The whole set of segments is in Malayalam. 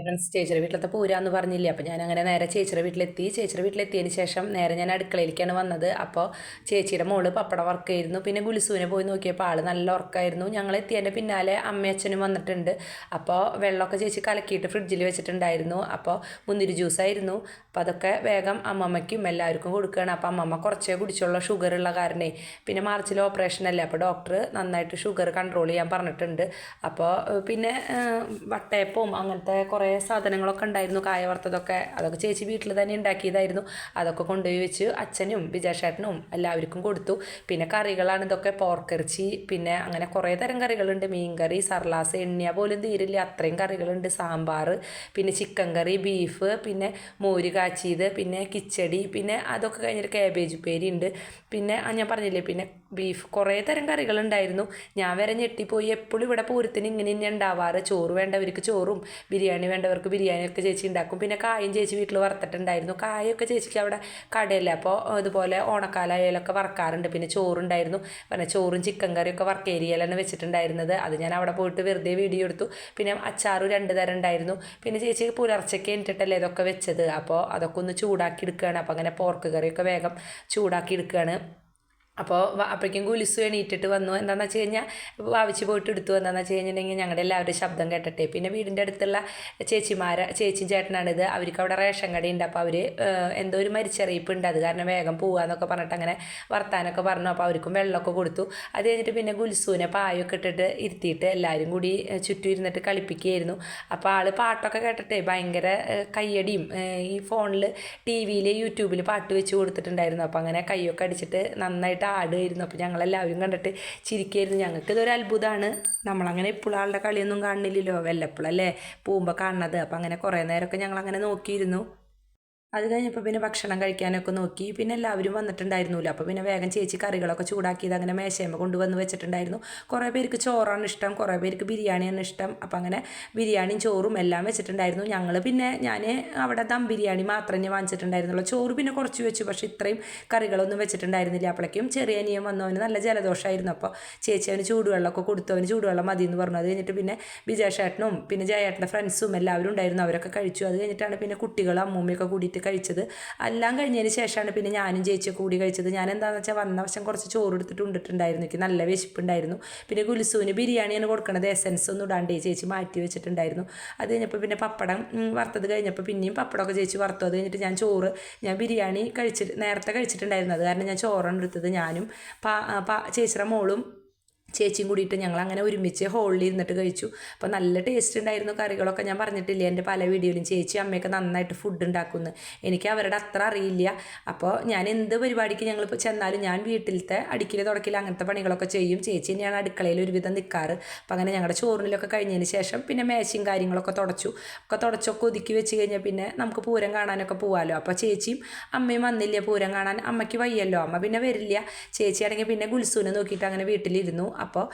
ഫ്രണ്ട്സ് ചേച്ചിയുടെ വീട്ടിലത്തെ പൂരാന്ന് പറഞ്ഞില്ലേ, അപ്പോൾ ഞാൻ അങ്ങനെ നേരെ ചേച്ചിയുടെ വീട്ടിലെത്തി. ചേച്ചിയുടെ വീട്ടിലെത്തിയതിന് ശേഷം നേരെ ഞാൻ അടുക്കളയിലേക്കാണ് വന്നത്. അപ്പോൾ ചേച്ചിയുടെ മോള് പപ്പട വറുക്കായിരുന്നു. പിന്നെ ഗുലുസുവിനെ പോയി നോക്കിയപ്പോൾ ആൾ നല്ല ഉറക്കമായിരുന്നു. ഞങ്ങൾ എത്തിയതിൻ്റെ പിന്നാലെ അമ്മയും അച്ഛനും വന്നിട്ടുണ്ട്. അപ്പോൾ വെള്ളമൊക്കെ ചേച്ചി കലക്കിയിട്ട് ഫ്രിഡ്ജിൽ വെച്ചിട്ടുണ്ടായിരുന്നു. അപ്പോൾ മുന്തിരി ജ്യൂസായിരുന്നു. അപ്പോൾ അതൊക്കെ വേഗം അമ്മമ്മയ്ക്കും എല്ലാവർക്കും കൊടുക്കുകയാണ്. അപ്പോൾ അമ്മമ്മ കുറച്ചേ കുടിച്ചുള്ള ഷുഗർ ഉള്ള കാരണേ, പിന്നെ മാർച്ചിൽ ഓപ്പറേഷൻ അല്ലേ, അപ്പോൾ ഡോക്ടർ നന്നായിട്ട് ഷുഗർ കൺട്രോൾ ചെയ്യാൻ പറഞ്ഞിട്ടുണ്ട്. അപ്പോൾ പിന്നെ വട്ടയപ്പവും അങ്ങനത്തെ കുറേ സാധനങ്ങളൊക്കെ ഉണ്ടായിരുന്നു, കായ വറുത്തതൊക്കെ. അതൊക്കെ ചേച്ചി വീട്ടിൽ തന്നെ ഉണ്ടാക്കിയതായിരുന്നു. അതൊക്കെ കൊണ്ടുപോയി വെച്ച് അച്ഛനും വിജയശേട്ടനും എല്ലാവർക്കും കൊടുത്തു. പിന്നെ കറികളാണ് ഇതൊക്കെ, പോർക്കിറച്ചി, പിന്നെ അങ്ങനെ കുറേ തരം കറികളുണ്ട്. മീൻകറി, സർലാസ്, എണ്ണിയ പോലും തീരില്ല, അത്രയും കറികളുണ്ട്. സാമ്പാർ, പിന്നെ ചിക്കൻ കറി, ബീഫ്, പിന്നെ മോര് കാച്ചിയത്, പിന്നെ കിച്ചടി, പിന്നെ അതൊക്കെ കഴിഞ്ഞിട്ട് കാബേജ് ഉപ്പേരി ഉണ്ട്. പിന്നെ ഞാൻ പറഞ്ഞില്ലേ, പിന്നെ ബീഫ്, കുറേ തരം കറികളുണ്ടായിരുന്നു. ഞാൻ വരെ ഞെട്ടിപ്പോയി. എപ്പോഴും ഇവിടെ പൂരത്തിന് ഇങ്ങനെ തന്നെ ഉണ്ടാവാറ്. ചോറ് വേണ്ടവർക്ക് ചോറും ബിരിയാണി വേണ്ടവർക്ക് ബിരിയാണിയൊക്കെ ചേച്ചി ഉണ്ടാക്കും. പിന്നെ കായും ചേച്ചി വീട്ടിൽ വറുത്തിട്ടുണ്ടായിരുന്നു. കായൊക്കെ ചേച്ചിക്ക് അവിടെ കടയല്ല, അപ്പോൾ ഇതുപോലെ ഓണക്കാലായാലൊക്കെ വറക്കാറുണ്ട്. പിന്നെ ചോറുണ്ടായിരുന്നു, പിന്നെ ചോറും ചിക്കൻ കറിയൊക്കെ വർക്കേരിയയിലാണ് വെച്ചിട്ടുണ്ടായിരുന്നത്. അത് ഞാൻ അവിടെ പോയിട്ട് വെറുതെ വീഡിയോ എടുത്തു. പിന്നെ അച്ചാറും 2 തരം ഉണ്ടായിരുന്നു. പിന്നെ ചേച്ചി പുലർച്ചയ്ക്ക് എണിട്ടിട്ടല്ലേ ഇതൊക്കെ വെച്ചത്, അപ്പോൾ അതൊക്കെ ഒന്ന് ചൂടാക്കി എടുക്കുകയാണ്. അപ്പോൾ അങ്ങനെ പോർക്ക് കറിയൊക്കെ വേഗം ചൂടാക്കി എടുക്കുകയാണ്. അപ്പോൾ അപ്പോഴേക്കും ഗുലിസു എണീറ്റിട്ട് വന്നു. എന്താണെന്ന് വെച്ച് കഴിഞ്ഞാൽ വാവിച്ച് പോയിട്ട് എടുത്തു. എന്താണെന്ന് വെച്ച് കഴിഞ്ഞിട്ടുണ്ടെങ്കിൽ ഞങ്ങളുടെ എല്ലാവരും ശബ്ദം കേട്ടിട്ടേ. പിന്നെ വീടിൻ്റെ അടുത്തുള്ള ചേച്ചിയും ചേട്ടനാണിത്. അവർക്ക് അവിടെ റേഷൻ കടയുണ്ട്. അപ്പോൾ അവർ എന്തോ ഒരു മരിച്ചറിയിപ്പ് ഉണ്ട്, അത് കാരണം വേഗം പോകാമെന്നൊക്കെ പറഞ്ഞിട്ട് അങ്ങനെ വർത്താനൊക്കെ പറഞ്ഞു. അപ്പോൾ അവർക്കും വെള്ളമൊക്കെ കൊടുത്തു. അത് കഴിഞ്ഞിട്ട് പിന്നെ ഗുൽസുവിനെ പായൊക്കെ ഇട്ടിട്ട് ഇരുത്തിയിട്ട് എല്ലാവരും കൂടി ചുറ്റും ഇരുന്നിട്ട് കളിപ്പിക്കുകയായിരുന്നു. അപ്പോൾ ആൾ പാട്ടൊക്കെ കേട്ടിട്ടേ ഭയങ്കര കയ്യടിയും, ഈ ഫോണിൽ ടി വിയിൽ യൂട്യൂബിൽ പാട്ട് വെച്ച് കൊടുത്തിട്ടുണ്ടായിരുന്നു. അപ്പോൾ അങ്ങനെ കൈയൊക്കെ അടിച്ചിട്ട് നന്നായിട്ട് ആടുമായിരുന്നു. അപ്പോൾ ഞങ്ങളെല്ലാവരും കണ്ടിട്ട് ചിരിക്കുകയായിരുന്നു. ഞങ്ങൾക്കിതൊരു അത്ഭുതമാണ്. നമ്മളങ്ങനെ ഇപ്പോഴും ആളുടെ കളിയൊന്നും കാണുന്നില്ലല്ലോ, വല്ലപ്പോഴല്ലേ പോകുമ്പോൾ കാണുന്നത്. അപ്പോൾ അങ്ങനെ കുറേ നേരമൊക്കെ ഞങ്ങളങ്ങനെ നോക്കിയിരുന്നു. അത് കഴിഞ്ഞപ്പോൾ പിന്നെ ഭക്ഷണം കഴിക്കാനൊക്കെ നോക്കി. പിന്നെ എല്ലാവരും വന്നിട്ടുണ്ടായിരുന്നില്ല. അപ്പോൾ പിന്നെ വേഗം ചേച്ചി കറികളൊക്കെ ചൂടാക്കിയത് അങ്ങനെ മേശയമ്മ കൊണ്ടുവന്ന് വെച്ചിട്ടുണ്ടായിരുന്നു. കുറേ പേർക്ക് ചോറാണ് ഇഷ്ടം, കുറേ പേർക്ക് ബിരിയാണിയാണ് ഇഷ്ടം. അപ്പോൾ അങ്ങനെ ബിരിയാണിയും ചോറും എല്ലാം വെച്ചിട്ടുണ്ടായിരുന്നു. ഞാൻ അവിടെ ദം ബിരിയാണി മാത്രമേ വാങ്ങിച്ചിട്ടുണ്ടായിരുന്നുള്ളൂ. ചോറ് പിന്നെ കുറച്ച് വെച്ചു, പക്ഷേ ഇത്രയും കറികളൊന്നും വെച്ചിട്ടുണ്ടായിരുന്നില്ല. അപ്പോഴേക്കും ചെറിയ അനിയൻ വന്നു. അവന് നല്ല ജലദോഷമായിരുന്നു. അപ്പോൾ ചേച്ചി അവന് ചൂടുവെള്ളമൊക്കെ കൊടുത്തു. അവന് ചൂടുവെള്ളം മതി എന്ന് പറഞ്ഞു. അത് കഴിഞ്ഞിട്ട് പിന്നെ വിജയശേട്ടനും പിന്നെ ജയേട്ടൻ്റെ ഫ്രണ്ട്സും എല്ലാവരും ഉണ്ടായിരുന്നു. അവരൊക്കെ കഴിച്ചു. അത് കഴിഞ്ഞിട്ടാണ് പിന്നെ കുട്ടികളും അമ്മൂമ്മയൊക്കെ കൂടിയിട്ട് കഴിച്ചത്. എല്ലാം കഴിഞ്ഞതിന് ശേഷമാണ് പിന്നെ ഞാനും ചേച്ചിയൊക്കെ കൂടി കഴിച്ചത്. ഞാൻ എന്താണെന്ന് വെച്ചാൽ വന്ന വശം കുറച്ച് ചോറ് എടുത്തിട്ട് ഉണ്ടിട്ടുണ്ടായിരുന്നു. എനിക്ക് നല്ല വിശപ്പുണ്ടായിരുന്നു. പിന്നെ ഗുൽസുവിന് ബിരിയാണിയാണ് കൊടുക്കണത്, എസൻസ് ഒന്നും ഇടാണ്ടേ ചേച്ചി മാറ്റി വെച്ചിട്ടുണ്ടായിരുന്നു. അത് കഴിഞ്ഞപ്പോൾ പിന്നെ പപ്പടം വറുത്തത് കഴിഞ്ഞപ്പോൾ പിന്നെയും പപ്പടമൊക്കെ ചേച്ചി വറുത്തു. അത് കഴിഞ്ഞിട്ട് ഞാൻ ബിരിയാണി നേരത്തെ കഴിച്ചിട്ടുണ്ടായിരുന്നു. അത് കാരണം ഞാൻ ചോറാണ് എടുത്തത്. ഞാനും ചേച്ചിയുടെ മോളും ചേച്ചിയും കൂടിയിട്ട് ഞങ്ങൾ അങ്ങനെ ഒരുമിച്ച് ഹോളിൽ ഇരുന്നിട്ട് കഴിച്ചു. അപ്പോൾ നല്ല ടേസ്റ്റ് ഉണ്ടായിരുന്നു കറികളൊക്കെ. ഞാൻ പറഞ്ഞിട്ടില്ലേ എൻ്റെ പല വീഡിയോയിലും ചേച്ചി അമ്മയൊക്കെ നന്നായിട്ട് ഫുഡ് ഉണ്ടാക്കുന്നു. എനിക്ക് അവരുടെ അത്ര അറിയില്ല. അപ്പോൾ ഞാൻ എന്ത് പരിപാടിക്ക് ഞങ്ങളിപ്പോൾ ചെന്നാലും ഞാൻ വീട്ടിലത്തെ അടിക്കൽ തുടക്കിൽ അങ്ങനത്തെ പണികളൊക്കെ ചെയ്യും. ചേച്ചി തന്നെയാണ് അടുക്കളയിൽ ഒരുവിധം നിൽക്കാറ്. അപ്പോൾ അങ്ങനെ ഞങ്ങളുടെ ചോറിലൊക്കെ കഴിഞ്ഞതിന് ശേഷം പിന്നെ മേശയും കാര്യങ്ങളൊക്കെ തുടച്ചൊക്കെ ഒതുക്കി വെച്ച് കഴിഞ്ഞാൽ പിന്നെ നമുക്ക് പൂരം കാണാനൊക്കെ പോകാമല്ലോ. അപ്പോൾ ചേച്ചിയും അമ്മയും വന്നില്ല പൂരം കാണാൻ. അമ്മയ്ക്ക് വയ്യല്ലോ, അമ്മ പിന്നെ വരില്ല. ചേച്ചിയാണെങ്കിൽ പിന്നെ ഗുൽസൂനെ നോക്കിയിട്ട് അങ്ങനെ വീട്ടിലിരുന്നു. അപ്പോൾ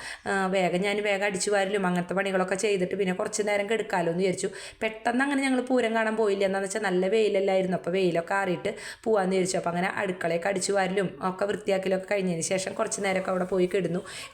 ഞാൻ വേഗം അടിച്ചു വാരലും അങ്ങനത്തെ പണികളൊക്കെ ചെയ്തിട്ട് പിന്നെ കുറച്ച് നേരം കെടുക്കാമല്ലോ എന്ന് വിചാരിച്ചു. പെട്ടെന്ന് അങ്ങനെ ഞങ്ങൾ പൂരം കാണാൻ പോയില്ല. എന്താണെന്ന് വെച്ചാൽ നല്ല വെയിലല്ലായിരുന്നു. അപ്പോൾ വെയിലൊക്കെ ആറിയിട്ട് പോകാമെന്ന് വിചാരിച്ചു. അപ്പോൾ അങ്ങനെ അടുക്കളയൊക്കെ അടിച്ചു വാരലും ഒക്കെ വൃത്തിയാക്കലൊക്കെ കഴിഞ്ഞതിന് ശേഷം കുറച്ച് നേരമൊക്കെ അവിടെ പോയി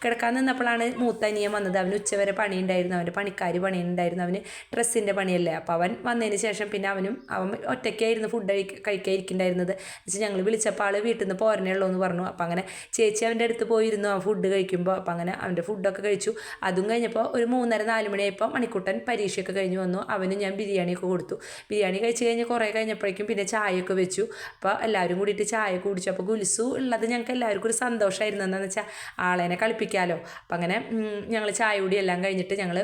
കിടക്കാൻ നിന്നപ്പോഴാണ് മൂത്തനിയൻ വന്നത്. അവന് ഉച്ചവരെ പണിയുണ്ടായിരുന്നു. അവൻ്റെ പണിക്കാർ പണിയുണ്ടായിരുന്നു. അവന് ഡ്രസ്സിൻ്റെ പണിയല്ലേ. അപ്പോൾ അവൻ വന്നതിന് ശേഷം പിന്നെ അവൻ ഒറ്റയ്ക്കായിരുന്നു ഫുഡ് കഴിക്കാതിരിക്കുന്നുണ്ടായിരുന്നത്. വെച്ചാൽ ഞങ്ങൾ വിളിച്ചപ്പോൾ ആൾ വീട്ടിൽ നിന്ന് പോരണേ ഉള്ളൂ എന്ന് പറഞ്ഞു. അപ്പോൾ അങ്ങനെ ചേച്ചി അവൻ്റെ അടുത്ത് പോയിരുന്നു ആ ഫുഡ് കഴിക്കുമ്പോൾ. അപ്പോൾ അങ്ങനെ അവൻ്റെ ഫുഡൊക്കെ കഴിച്ചു. അതും കഴിഞ്ഞപ്പോൾ ഒരു 3:30-4 മണിയായപ്പോൾ മണിക്കുട്ടൻ പരീക്ഷയൊക്കെ കഴിഞ്ഞ് വന്നു. അവന് ഞാൻ ബിരിയാണിയൊക്കെ കൊടുത്തു. ബിരിയാണി കഴിച്ച് കഴിഞ്ഞ് കുറേ കഴിഞ്ഞപ്പോഴേക്കും പിന്നെ ചായയൊക്കെ വെച്ചു. അപ്പോൾ എല്ലാവരും കൂടിയിട്ട് ചായ കുടിച്ചു. അപ്പോൾ ഗുൽസു ഉള്ളത് ഞങ്ങൾക്ക് എല്ലാവർക്കും ഒരു സന്തോഷമായിരുന്നു. എന്താണെന്ന് വെച്ചാൽ ആളേനെ കളിപ്പിക്കാമല്ലോ. അപ്പം അങ്ങനെ ഞങ്ങൾ ചായ കൂടി എല്ലാം കഴിഞ്ഞിട്ട് ഞങ്ങൾ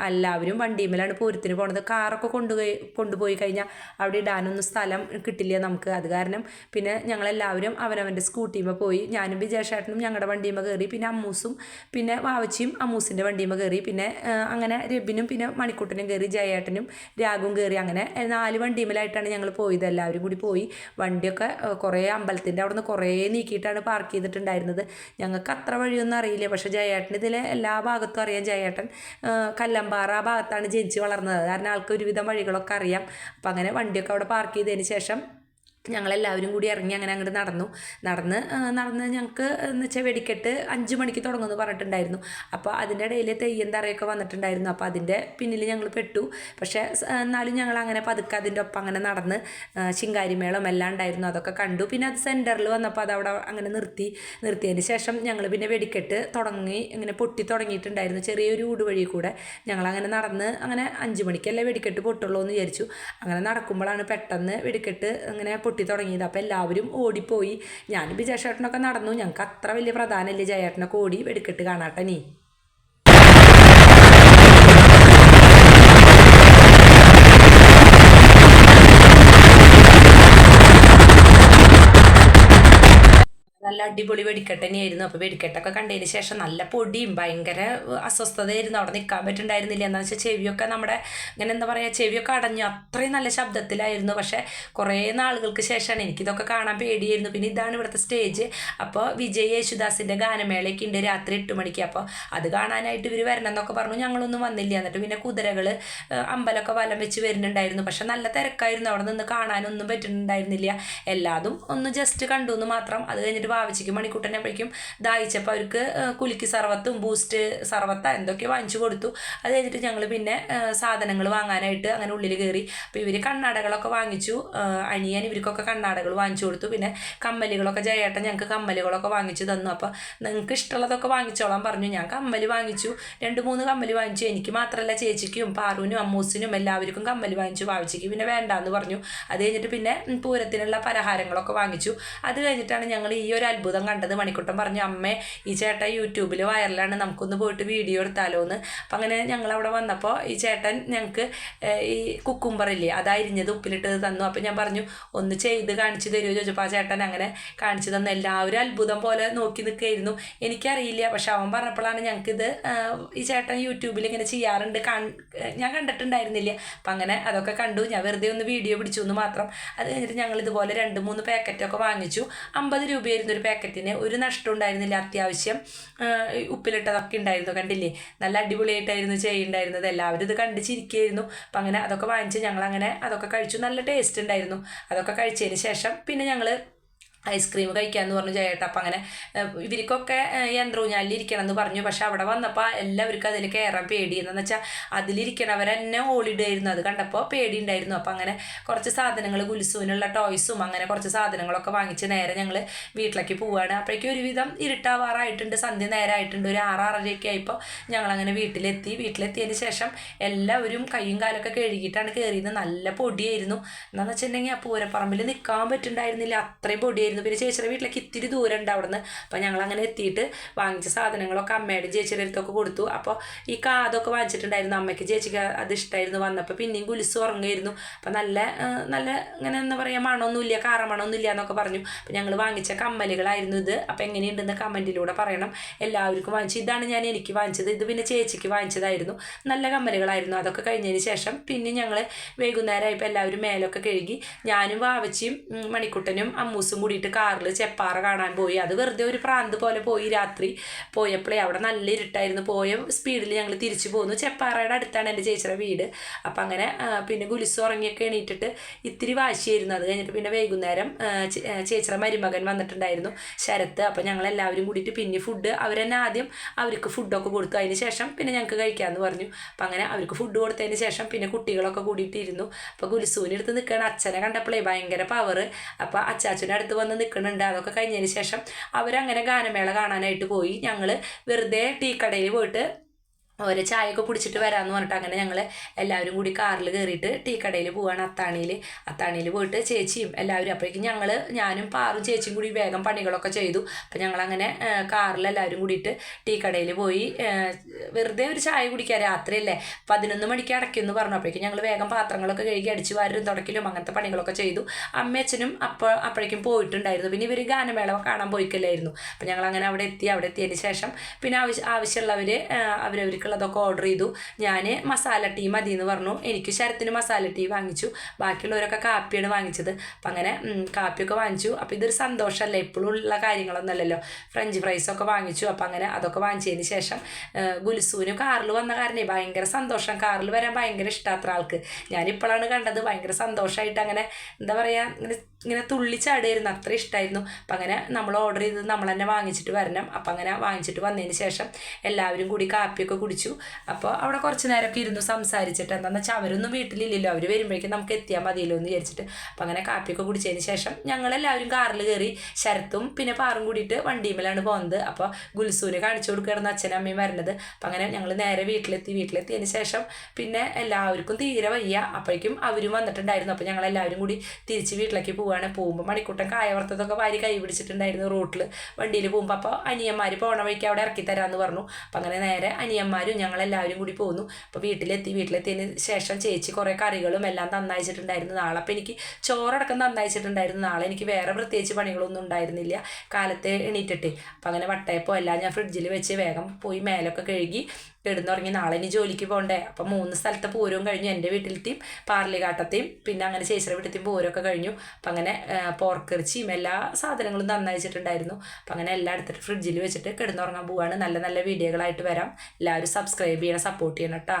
എല്ലാവരും വണ്ടിയുമ്മലാണ് പൂരത്തിന് പോണത്. കാറൊക്കെ കൊണ്ടുപോയി കഴിഞ്ഞാൽ അവിടെ ഇടാനൊന്നും സ്ഥലം കിട്ടില്ല നമുക്ക്. അത് കാരണം പിന്നെ ഞങ്ങളെല്ലാവരും അവനവൻ്റെ സ്കൂട്ടിയുമ്പോൾ പോയി. ഞാനും വിജയശേട്ടനും ഞങ്ങളുടെ വണ്ടിയുമ്പോൾ കയറി. പിന്നെ അമ്മൂസും പിന്നെ വാവച്ചിയും അമ്മൂസിൻ്റെ വണ്ടിയുമ്പോൾ കയറി. പിന്നെ അങ്ങനെ രബിനും പിന്നെ മണിക്കൂട്ടനും കയറി, ജയേട്ടനും രാഗും കയറി. അങ്ങനെ 4 വണ്ടിയുമ്മലായിട്ടാണ് ഞങ്ങൾ പോയത്. എല്ലാവരും കൂടി പോയി. വണ്ടിയൊക്കെ കുറേ അമ്പലത്തിൻ്റെ അവിടെ നിന്ന് കുറേ നീക്കിയിട്ടാണ് പാർക്ക് ചെയ്തിട്ടുണ്ടായിരുന്നത്. ഞങ്ങൾക്ക് അത്ര വഴിയൊന്നും അറിയില്ല. പക്ഷേ ജയേട്ടൻ ഇതിലെ എല്ലാ ഭാഗത്തും അറിയാം. ജയേട്ടൻ കല്ലമ്പാറ ആ ഭാഗത്താണ് ജനിച്ച് വളർന്നത്. കാരണം ആൾക്ക് ഒരുവിധം വഴികളൊക്കെ അറിയാം. അപ്പം അങ്ങനെ വണ്ടിയൊക്കെ അവിടെ പാർക്ക് ചെയ്തതിന് ശേഷം ഞങ്ങളെല്ലാവരും കൂടി ഇറങ്ങി അങ്ങനെ അങ്ങോട്ട് നടന്ന് ഞങ്ങൾക്ക് എന്ന് വെച്ചാൽ വെടിക്കെട്ട് 5 മണിക്ക് തുടങ്ങുമെന്ന് പറഞ്ഞിട്ടുണ്ടായിരുന്നു. അപ്പോൾ അതിൻ്റെ ഇടയിൽ തെയ്യം തറയൊക്കെ വന്നിട്ടുണ്ടായിരുന്നു. അപ്പോൾ അതിൻ്റെ പിന്നിൽ ഞങ്ങൾ പെട്ടു. പക്ഷേ എന്നാലും ഞങ്ങൾ അങ്ങനെ പതുക്കെ അതിൻ്റെ ഒപ്പം അങ്ങനെ നടന്ന് ശിങ്കാരിമേളം എല്ലാം ഉണ്ടായിരുന്നു, അതൊക്കെ കണ്ടു. പിന്നെ അത് സെൻറ്ററിൽ വന്നപ്പോൾ അതവിടെ അങ്ങനെ നിർത്തിയതിന് ശേഷം ഞങ്ങൾ പിന്നെ വെടിക്കെട്ട് ഇങ്ങനെ പൊട്ടി തുടങ്ങിയിട്ടുണ്ടായിരുന്നു. ചെറിയൊരു ഊടുവഴി കൂടെ ഞങ്ങളങ്ങനെ നടന്ന് അങ്ങനെ 5 മണിക്കല്ലേ വെടിക്കെട്ട് പൊട്ടുള്ളൂ എന്ന് വിചാരിച്ചു. അങ്ങനെ നടക്കുമ്പോഴാണ് പെട്ടെന്ന് വെടിക്കെട്ട് അങ്ങനെ പൊട്ടി തുടങ്ങിയത്. അപ്പോൾ എല്ലാവരും ഓടിപ്പോയി. ഞാനും ജയേട്ടനൊക്കെ നടന്നു. ഞങ്ങൾക്ക് അത്ര വലിയ പ്രധാനമില്ല, ജയേട്ടനൊക്കെ ഓടി വെടിക്കെട്ട് കാണാട്ടനി. നല്ല അടിപൊളി വെടിക്കെട്ട് തന്നെയായിരുന്നു. അപ്പോൾ വെടിക്കെട്ടൊക്കെ കണ്ടതിന് ശേഷം നല്ല പൊടിയും ഭയങ്കര അസ്വസ്ഥതയായിരുന്നു. അവിടെ നിൽക്കാൻ പറ്റുന്നുണ്ടായിരുന്നില്ല. എന്താണെന്ന് വെച്ചാൽ ചെവിയൊക്കെ നമ്മുടെ ഇങ്ങനെ എന്താ പറയുക, ചെവിയൊക്കെ അടഞ്ഞു, അത്രയും നല്ല ശബ്ദത്തിലായിരുന്നു. പക്ഷേ കുറേ നാളുകൾക്ക് ശേഷമാണ് എനിക്കിതൊക്കെ കാണാൻ പേടിയായിരുന്നു. പിന്നെ ഇതാണ് ഇവിടുത്തെ സ്റ്റേജ്. അപ്പോൾ വിജയ് യേശുദാസിൻ്റെ ഗാനമേളയൊക്കെ ഉണ്ട് രാത്രി 8 മണിക്ക്. അപ്പോൾ അത് കാണാനായിട്ട് ഇവർ വരണം എന്നൊക്കെ പറഞ്ഞു. ഞങ്ങളൊന്നും വന്നില്ല. എന്നിട്ട് പിന്നെ കുതിരകൾ അമ്പലമൊക്കെ വലം വെച്ച് വരുന്നുണ്ടായിരുന്നു. പക്ഷെ നല്ല തിരക്കായിരുന്നു. അവിടെ നിന്ന് കാണാനൊന്നും പറ്റുന്നുണ്ടായിരുന്നില്ല. എല്ലാതും ഒന്ന് ജസ്റ്റ് കണ്ടു എന്ന് മാത്രം. അത് കഴിഞ്ഞിട്ട് വാവിച്ചിക്ക് മണിക്കൂട്ടനപ്പോഴേക്കും ദാഹിച്ചപ്പോൾ അവർക്ക് കുലുക്കി സർവത്തും ബൂസ്റ്റ് സർവത്ത എന്തൊക്കെ വാങ്ങിച്ചു കൊടുത്തു. അത് കഴിഞ്ഞിട്ട് ഞങ്ങൾ പിന്നെ സാധനങ്ങൾ വാങ്ങാനായിട്ട് അങ്ങനെ ഉള്ളിൽ കയറി. അപ്പോൾ ഇവർ കണ്ണാടകളൊക്കെ വാങ്ങിച്ചു. അനിയൻ ഇവർക്കൊക്കെ കണ്ണാടകൾ വാങ്ങിച്ചു കൊടുത്തു. പിന്നെ കമ്മലുകളൊക്കെ ജയേട്ടൻ ഞങ്ങൾക്ക് കമ്മലുകളൊക്കെ വാങ്ങിച്ചു തന്നു. അപ്പോൾ നിങ്ങൾക്ക് ഇഷ്ടമുള്ളതൊക്കെ വാങ്ങിച്ചോളാൻ പറഞ്ഞു. ഞാൻ കമ്മൽ വാങ്ങിച്ചു, 2-3 കമ്മൽ വാങ്ങിച്ചു. എനിക്ക് മാത്രമല്ല ചേച്ചിക്കും പാറുവിനും അമ്മൂസിനും എല്ലാവർക്കും കമ്മൽ വാങ്ങിച്ചു. വാവിച്ചിക്ക് പിന്നെ വേണ്ടാന്ന് പറഞ്ഞു. അത് കഴിഞ്ഞിട്ട് പിന്നെ പൂരത്തിനുള്ള പലഹാരങ്ങളൊക്കെ വാങ്ങിച്ചു. അത് കഴിഞ്ഞിട്ടാണ് ഞങ്ങൾ ഈ ഒരു അത്ഭുതം കണ്ടത്. മണിക്കുട്ടൻ പറഞ്ഞു, അമ്മേ ഈ ചേട്ടൻ യൂട്യൂബിൽ വൈറലാണ്, നമുക്കൊന്ന് പോയിട്ട് വീഡിയോ എടുത്താലോ എന്ന്. അപ്പം അങ്ങനെ ഞങ്ങളവിടെ വന്നപ്പോൾ ഈ ചേട്ടൻ ഞങ്ങൾക്ക് ഈ കുക്കുംബറില്ലേ അത് അരിഞ്ഞത് ഉപ്പിലിട്ടത് തന്നു. അപ്പം ഞാൻ പറഞ്ഞു ഒന്ന് ചെയ്ത് കാണിച്ചു തരുമോ ചോദിച്ചപ്പോൾ ആ ചേട്ടൻ അങ്ങനെ കാണിച്ചു തന്നു. എല്ലാവരും അത്ഭുതം പോലെ നോക്കി നിൽക്കുകയായിരുന്നു. എനിക്കറിയില്ല, പക്ഷെ അവൻ പറഞ്ഞപ്പോഴാണ് ഞങ്ങൾക്കിത് ഈ ചേട്ടൻ യൂട്യൂബിൽ ഇങ്ങനെ ചെയ്യാറുണ്ട്, ഞാൻ കണ്ടിട്ടുണ്ടായിരുന്നില്ല. അപ്പം അങ്ങനെ അതൊക്കെ കണ്ടു. ഞാൻ വെറുതെ ഒന്ന് വീഡിയോ പിടിച്ചു എന്ന് മാത്രം. അത് കഴിഞ്ഞിട്ട് ഞങ്ങൾ ഇതുപോലെ 2-3 പാക്കറ്റൊക്കെ വാങ്ങിച്ചു. 50 രൂപയായിരുന്നു ഒരു പാക്കറ്റിന്. ഒരു നഷ്ടം ഉണ്ടായിരുന്നില്ല. അത്യാവശ്യം ഉപ്പിലിട്ടതൊക്കെ ഉണ്ടായിരുന്നു. കണ്ടില്ലേ, നല്ല അടിപൊളിയായിട്ടായിരുന്നു ചെയ്യുന്നുണ്ടായിരുന്നത്. എല്ലാവരും ഇത് കണ്ട് ചിരിക്കുകയായിരുന്നു. അപ്പം അങ്ങനെ അതൊക്കെ വാങ്ങിച്ച് ഞങ്ങളങ്ങനെ അതൊക്കെ കഴിച്ചു. നല്ല ടേസ്റ്റ് ഉണ്ടായിരുന്നു. അതൊക്കെ കഴിച്ചതിന് ശേഷം പിന്നെ ഞങ്ങൾ ഐസ്ക്രീം കഴിക്കാമെന്ന് പറഞ്ഞു ജയേട്ട. അപ്പം അങ്ങനെ ഇവർക്കൊക്കെ യന്ത്രൂഞ്ഞാലിരിക്കണം എന്ന് പറഞ്ഞു. പക്ഷെ അവിടെ വന്നപ്പോൾ എല്ലാവർക്കും അതിൽ കയറാൻ പേടിയെന്നു വെച്ചാൽ അതിലിരിക്കണവരെന്നെ ഓടിയിടുമായിരുന്നു. അത് കണ്ടപ്പോൾ പേടിയുണ്ടായിരുന്നു. അപ്പം അങ്ങനെ കുറച്ച് സാധനങ്ങൾ ഗുൽസൂനുള്ള ടോയ്സും അങ്ങനെ കുറച്ച് സാധനങ്ങളൊക്കെ വാങ്ങിച്ച് നേരെ ഞങ്ങൾ വീട്ടിലേക്ക് പോവുകയാണ്. അപ്പോഴേക്കും ഒരുവിധം ഇരുട്ടാവാറായിട്ടുണ്ട്, സന്ധ്യ നേരമായിട്ടുണ്ട്. ഒരു 6-6:30 ആയപ്പോൾ ഞങ്ങളങ്ങനെ വീട്ടിലെത്തിയതിന് ശേഷം എല്ലാവരും കൈയും കാലൊക്കെ കഴുകിയിട്ടാണ് കയറിയത്. നല്ല പൊടിയായിരുന്നു. എന്താണെന്ന് വെച്ചിട്ടുണ്ടെങ്കിൽ ആ പൂരപ്പറമ്പിൽ നിൽക്കാൻ പറ്റുന്നുണ്ടായിരുന്നില്ല, അത്രയും പൊടിയായിരുന്നു. പിന്നെ ചേച്ചിയുടെ വീട്ടിലേക്ക് ഇത്തിരി ദൂരം ഉണ്ട് അവിടെ നിന്ന്. അപ്പോൾ ഞങ്ങളങ്ങനെ എത്തിയിട്ട് വാങ്ങിച്ച സാധനങ്ങളൊക്കെ അമ്മയുടെ ചേച്ചിയുടെ അടുത്തൊക്കെ കൊടുത്തു. അപ്പോൾ ഈ കാതൊക്കെ വാങ്ങിച്ചിട്ടുണ്ടായിരുന്നു അമ്മയ്ക്ക്, ചേച്ചിക്ക് അത് ഇഷ്ടമായിരുന്നു. വന്നപ്പോൾ പിന്നെയും ഗുലിസ് ഉറങ്ങുമായിരുന്നു. അപ്പോൾ നല്ല ഇങ്ങനെ എന്താ പറയുക, മണമൊന്നുമില്ല, കാറമണമൊന്നുമില്ല എന്നൊക്കെ പറഞ്ഞു. അപ്പോൾ ഞങ്ങൾ വാങ്ങിച്ച കമ്മലുകളായിരുന്നു ഇത്. അപ്പോൾ എങ്ങനെയുണ്ടെന്ന് കമൻറ്റിലൂടെ പറയണം. എല്ലാവർക്കും വാങ്ങിച്ചു. ഇതാണ് എനിക്ക് വാങ്ങിച്ചത്. ഇത് പിന്നെ ചേച്ചിക്ക് വാങ്ങിച്ചതായിരുന്നു. നല്ല കമ്മലുകളായിരുന്നു. അതൊക്കെ കഴിഞ്ഞതിന് ശേഷം പിന്നെ ഞങ്ങൾ വൈകുന്നേരമായപ്പോൾ എല്ലാവരും മേലൊക്കെ കഴുകി. ഞാനും വാവച്ചിയും മണിക്കുട്ടനും അമ്മൂസും കൂടിയിട്ട് കാറിൽ ചെപ്പാറ കാണാൻ പോയി. അത് വെറുതെ ഒരു പ്രാന്ത് പോലെ പോയി. രാത്രി പോയപ്പോഴേ അവിടെ നല്ല ഇരുട്ടായിരുന്നു. പോയ സ്പീഡിൽ ഞങ്ങൾ തിരിച്ചു പോന്നു. ചെപ്പാറയുടെ അടുത്താണ് എൻ്റെ ചേച്ചിയുടെ വീട്. അപ്പം അങ്ങനെ പിന്നെ ഗുലിസ് ഉറങ്ങിയൊക്കെ എണീറ്റിട്ട് ഇത്തിരി വാശിയായിരുന്നു. അത് കഴിഞ്ഞിട്ട് പിന്നെ വൈകുന്നേരം ചേച്ചിയുടെ മരുമകൻ വന്നിട്ടുണ്ടായിരുന്നു, ശരത്ത്. അപ്പം ഞങ്ങളെല്ലാവരും കൂടിയിട്ട് പിന്നെ ഫുഡ് അവരെന്നെ ആദ്യം അവർക്ക് ഫുഡൊക്കെ കൊടുത്തു. അതിന് ശേഷം പിന്നെ ഞങ്ങൾക്ക് കഴിക്കാമെന്ന് പറഞ്ഞു. അപ്പം അങ്ങനെ അവർക്ക് ഫുഡ് കൊടുത്തതിന് ശേഷം പിന്നെ കുട്ടികളൊക്കെ കൂടിയിട്ടിരുന്നു. അപ്പോൾ ഗുലിസൂവിൻ്റെ അടുത്ത് നിൽക്കുകയാണ്. അച്ഛനെ കണ്ടപ്പോഴേ ഭയങ്കര പവർ. അപ്പോൾ അച്ചാച്ചൻ്റെ അടുത്ത് വന്ന് നിൽക്കുന്നുണ്ട്. അതൊക്കെ കഴിഞ്ഞതിന് ശേഷം അവരങ്ങനെ ഗാനമേള കാണാനായിട്ട് പോയി. ഞങ്ങൾ വെറുതെ ടീ കടയിൽ പോയിട്ട് ഓരോ ചായയൊക്കെ കുടിച്ചിട്ട് വരാമെന്ന് പറഞ്ഞിട്ട് അങ്ങനെ ഞങ്ങൾ എല്ലാവരും കൂടി കാറിൽ കയറിയിട്ട് ടീ കടയിൽ പോവുകയാണ്. അത്താണിയിൽ പോയിട്ട് ചേച്ചിയും എല്ലാവരും. അപ്പോഴേക്കും ഞാനും പാറും ചേച്ചിയും കൂടി വേഗം പണികളൊക്കെ ചെയ്തു. അപ്പോൾ ഞങ്ങളങ്ങനെ കാറിൽ എല്ലാവരും കൂടിയിട്ട് ടീ കടയിൽ പോയി. വെറുതെ ഒരു ചായ കുടിക്കാൻ, രാത്രിയല്ലേ 11 മണിക്ക് അടയ്ക്കുമെന്ന് പറഞ്ഞു. അപ്പോഴേക്കും ഞങ്ങൾ വേഗം പാത്രങ്ങളൊക്കെ കഴുകി അടിച്ച് വാരും തുടക്കലും അങ്ങനത്തെ പണികളൊക്കെ ചെയ്തു. അമ്മയച്ഛനും അപ്പോഴേക്കും പോയിട്ടുണ്ടായിരുന്നു. പിന്നെ ഇവർ ഗാനമേള കാണാൻ പോയിക്കല്ലായിരുന്നു. അപ്പോൾ ഞങ്ങളങ്ങനെ അവിടെ എത്തിയതിന് ശേഷം പിന്നെ ആവശ്യമുള്ളവർ അവരവർക്ക് ഉള്ളതൊക്കെ ഓർഡർ ചെയ്തു. ഞാൻ മസാല ടീ മതി എന്ന് പറഞ്ഞു. എനിക്ക് ശരത്തിന് മസാല ടീ വാങ്ങിച്ചു, ബാക്കിയുള്ളവരൊക്കെ കാപ്പിയാണ് വാങ്ങിച്ചത്. അപ്പം അങ്ങനെ കാപ്പിയൊക്കെ വാങ്ങിച്ചു. അപ്പോൾ ഇതൊരു സന്തോഷമല്ലേ, എപ്പോഴും ഉള്ള കാര്യങ്ങളൊന്നും അല്ലല്ലോ. ഫ്രഞ്ച് ഫ്രൈസൊക്കെ വാങ്ങിച്ചു. അപ്പം അങ്ങനെ അതൊക്കെ വാങ്ങിച്ചതിന് ശേഷം ഗുൽസൂന് കാറിൽ വന്ന കാരണേ ഭയങ്കര സന്തോഷം. കാറിൽ വരാൻ ഭയങ്കര ഇഷ്ടമാത്ര ആൾക്ക്. ഞാനിപ്പോഴാണ് കണ്ടത്. ഭയങ്കര സന്തോഷമായിട്ട് അങ്ങനെ എന്താ പറയുക, ഇങ്ങനെ തുള്ളിച്ചാടുമായിരുന്നു, അത്ര ഇഷ്ടമായിരുന്നു. അപ്പം അങ്ങനെ നമ്മൾ ഓർഡർ ചെയ്തത് നമ്മൾ തന്നെ വാങ്ങിച്ചിട്ട് വരണം. അപ്പം അങ്ങനെ വാങ്ങിച്ചിട്ട് വന്നതിന് ശേഷം എല്ലാവരും കൂടി കാപ്പിയൊക്കെ കുടിച്ചു. അപ്പോൾ അവിടെ കുറച്ച് നേരമൊക്കെ ഇരുന്നു സംസാരിച്ചിട്ട്. എന്താണെന്ന് വെച്ചാൽ അവരൊന്നും വീട്ടിലില്ലല്ലോ, അവർ വരുമ്പോഴേക്കും നമുക്ക് എത്തിയാൽ മതിയല്ലോ എന്ന് വിചാരിച്ചിട്ട്. അപ്പം അങ്ങനെ കാപ്പിയൊക്കെ കുടിച്ചതിന് ശേഷം ഞങ്ങളെല്ലാവരും കാറിൽ കയറി. ശരത്തും പിന്നെ പാറും കൂടിയിട്ട് വണ്ടിയുമേലാണ് പോകുന്നത്. അപ്പോൾ ഗുൽസൂന് കാണിച്ചു കൊടുക്കുകയായിരുന്നു അച്ഛനും അമ്മയും വരുന്നത്. അപ്പം അങ്ങനെ ഞങ്ങൾ നേരെ വീട്ടിലെത്തിയതിന് ശേഷം പിന്നെ എല്ലാവർക്കും തീരെ വയ്യ. അപ്പോഴേക്കും അവരും വന്നിട്ടുണ്ടായിരുന്നു. അപ്പോൾ ഞങ്ങളെല്ലാവരും കൂടി തിരിച്ച് വീട്ടിലേക്ക് പോകുമ്പോൾ മണിക്കൂട്ടൻ കായ വറുത്തതൊക്കെ വാരി കൈ പിടിച്ചിട്ടുണ്ടായിരുന്നു റോട്ടിൽ വണ്ടിയിൽ പോകുമ്പോൾ. അപ്പോൾ അനിയന്മാർ പോണ വഴിക്ക് അവിടെ ഇറക്കി തരാമെന്ന് പറഞ്ഞു. അപ്പം അങ്ങനെ നേരെ അനിയന്മാരും ഞങ്ങളെല്ലാവരും കൂടി പോകുന്നു. അപ്പോൾ വീട്ടിലെത്തിയതിന് ശേഷം ചേച്ചി കുറേ കറികളും എല്ലാം തന്നയച്ചിട്ടുണ്ടായിരുന്നു. നാളെ അപ്പോൾ എനിക്ക് ചോറടക്കം തന്നയച്ചിട്ടുണ്ടായിരുന്നു. നാളെ എനിക്ക് വേറെ പ്രത്യേകിച്ച് പണികളൊന്നും ഉണ്ടായിരുന്നില്ല, കാലത്തെ എണീറ്റിട്ട്. അപ്പം അങ്ങനെ വട്ടയപ്പോൾ എല്ലാം ഞാൻ ഫ്രിഡ്ജിൽ വെച്ച് വേഗം പോയി മേലൊക്കെ കഴുകി കിടന്നുറങ്ങി. നാളെ ഇനി ജോലിക്ക് പോകണ്ടേ. അപ്പം 3 സ്ഥലത്തെ പൂരവും കഴിഞ്ഞു. എൻ്റെ വീട്ടിലത്തെയും പാർലിഘാട്ടത്തെയും പിന്നെ അങ്ങനെ ചേച്ചിയുടെ വീട്ടിലത്തെയും പൂരമൊക്കെ കഴിഞ്ഞു. അപ്പം അങ്ങനെ പോർക്കിറച്ചിയും എല്ലാ സാധനങ്ങളും നന്നായിച്ചിട്ടുണ്ടായിരുന്നു. അപ്പം അങ്ങനെ എല്ലാം എടുത്തിട്ട് ഫ്രിഡ്ജിൽ വെച്ചിട്ട് കിടന്നുറങ്ങാൻ പോവുകയാണ്. നല്ല നല്ല വീഡിയോകളായിട്ട് വരാം. എല്ലാവരും സബ്സ്ക്രൈബ് ചെയ്യണം, സപ്പോർട്ട് ചെയ്യണം കേട്ടോ.